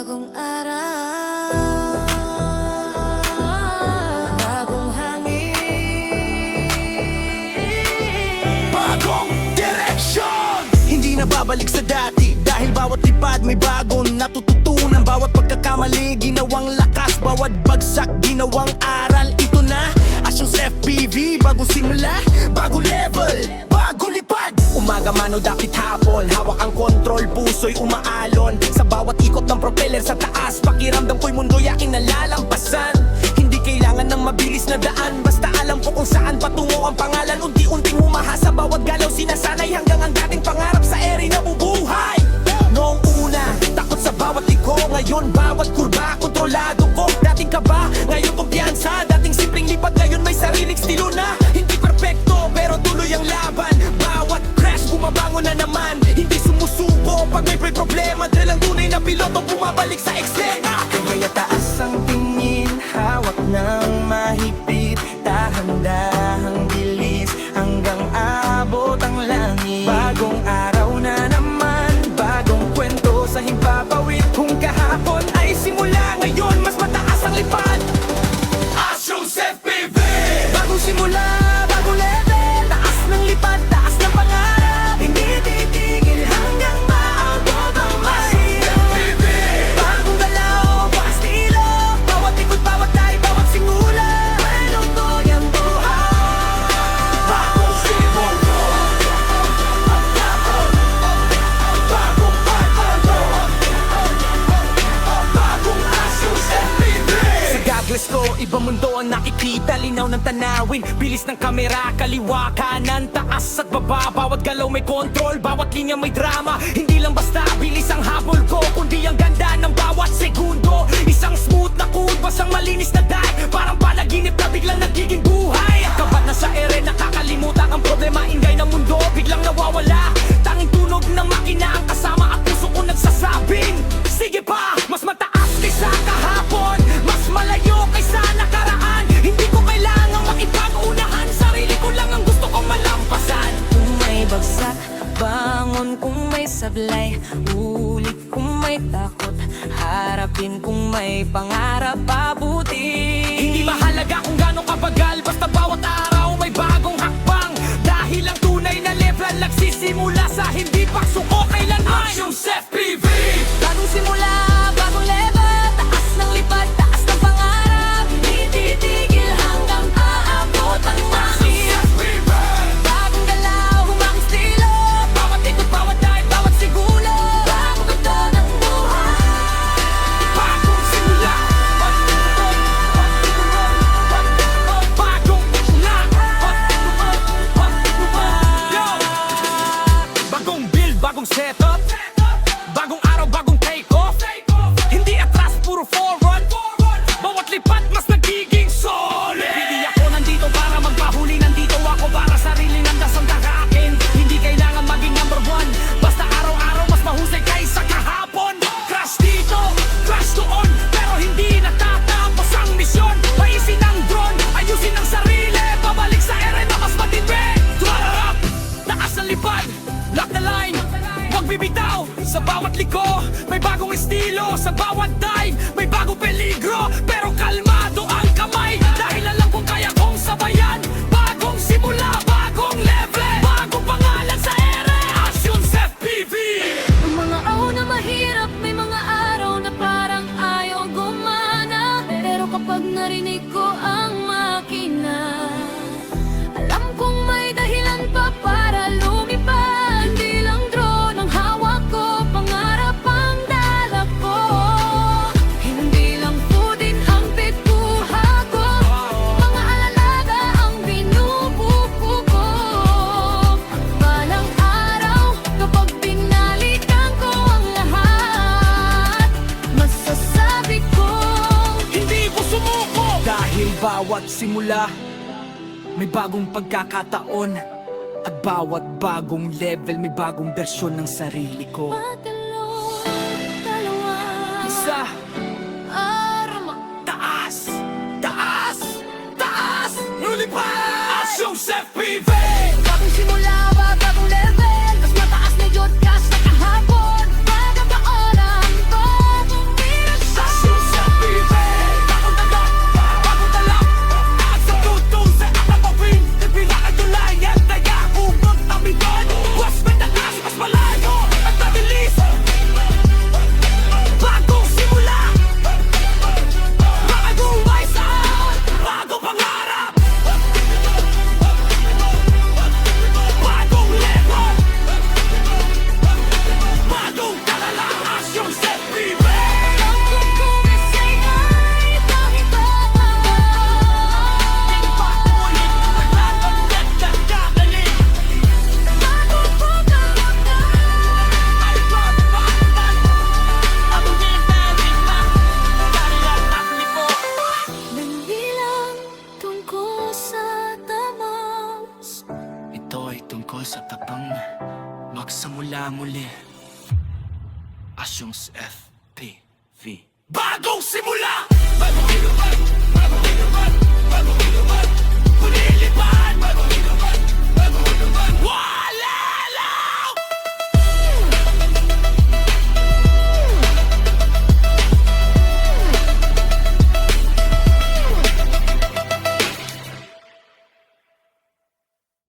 Bagong araw, bagong hangin, bagong direksyon. Hindi na babalik sa dati, dahil bawat lipad may bagong natututunan. Bawat pagkakamali, ginawang lakas. Bawat bagsak, ginawang aral. Ito na, Asyong FPV. Bagong simula, bagong level, bagong lipad. Umaga man o dapit hapon, hawak ang kontrol, puso'y umaalon. Sa bawat ikot ng propeller sa taas, pakiramdam ko'y mundo'y aking nalalampasan. Hindi kailangan ng mabilis na daan, basta alam ko kung saan patungo ang pangalan. Unti-unting humaha sa bawat galaw, sinasanay hanggang ang dating pangarap sa ere na bubuhay. Noong una, takot sa bawat liko, ngayon bawat kurba, kontrolado ko. Dating kaba, ngayon kumpiyansa. Dating simpleng lipad, ngayon may sariling estilo na. Hindi perfecto, pero tuloy ang laban. Bawat crash, bumabangon na naman. Hindi sumusuko pag may problema, dahil ang tunay na piloto bumabalik sa eksena. Kaya taas ang tingin, hawak ng mahigpit, dahan-dahang bilis hanggang abot ang langit. Bagong araw na naman, bagong kwento sa himpapawid. Kung kahapon ay simula, ngayon mas mataas ang lipad. Asyong FPV. Bagong simula, bagong level, taas ng lipad, taas ng pangarap. Hindi titigil hanggang maabot ang mahirap. Bagong galaw, bagong estilo, bawat ikot, bawat dive, bawat simula, walang toyang buhay. Bagong simula, bagong pagbago, bagong Asyong FPV. Sa goggles ko, ibang mundo ang nakikita. Linaw ng tanawin, bilis ng kamera, kaliwa, kanan, taas at baba. Bawat galaw may kontrol, bawat linya may drama. Hindi lang basta bilis ang habol ko, kundi ang ganda ng bawat segundo. Isang smooth na curve, basang malinis na dive, parang panaginip na biglang nagiging buhay. At kabat na sa ere, nakakalimutan ang problema. Ingay ng mundo, biglang nawawala. Tanging tunog ng makina ang kasama at puso ko nagsasabing, sige pa, mas mataas kaysa kahapon, mas malayo kaysa nakaraan. Hindi ko kailangang makipag-unahan, sarili ko lang ang gusto kong malampasan. kung may bagsak, bangon kung may sablay, ulit kung may takot, harapin kung may pangarap, pabuti. Hindi mahalaga kung gano'ng kabagal, basta bawat araw may bagong hakbang. Dahil ang tunay na level nagsisimula sa hindi pagsuko kailanman. Asyong FPV. Bagong simula, bagong level, taas ng lipad, taas ng pangarap. Hindi titigil hanggang aabot ang mahirap. Bagong galaw, humang estilo, Bawat ikot, bawat dive, bawat sigula, bagong ganda ng buhay. bagong simula, bagong Yo! Bagong build, bagong setup, bagong araw, bagong take off. Hindi atras, puro forward. Bawat lipat mas nagiging solid. Hindi ako nandito para magpahuli, nandito ako para sarili ng dasang akin. Hindi kailangan maging number one, basta araw-araw mas mahusay kaysa kahapon. Crash dito, crash doon, pero hindi natatapos ang misyon. Paisin ang drone, ayusin ang sarili, pabalik sa ere na mas matindi. Throttle up, taas ang lipad, lock the line, huwag bibitaw. Sa bawat liko, may bagong estilo. Sa bawat dive, may bagong peligro. Pero kalmado ang kamay, dahil alam kong kaya kong sabayan. Bagong simula, bagong level, bagong pangalan sa ere. Asyong FPV. Ang mga araw na mahirap, may mga araw na parang ayaw gumana. Pero kapag narinig ko ang makina, alam kong may dahilan pa para lumipad. Hindi lang drone ang hawak ko, pangarap ang dala ko. Hindi lang pudin ang pituha ko, mga alalaga ang binubuko ko. Balang araw, kapag binalikan ko ang lahat, masasabi ko, Hindi ko sumuko. Dahil bawat simula, may bagong pagkakataon. At bawat bagong level, may bagong bersyon ng sarili ko. matalo, dalawa, Isa, arma. taas, taas, taas, lulipad! Asyong FPV. Bagong simula, bagong level, mas mataas na yun kas na kahapon. Bagong kaoran, bagong ako sa tapang magsamula muli. Asyong FTV. Bagong simula!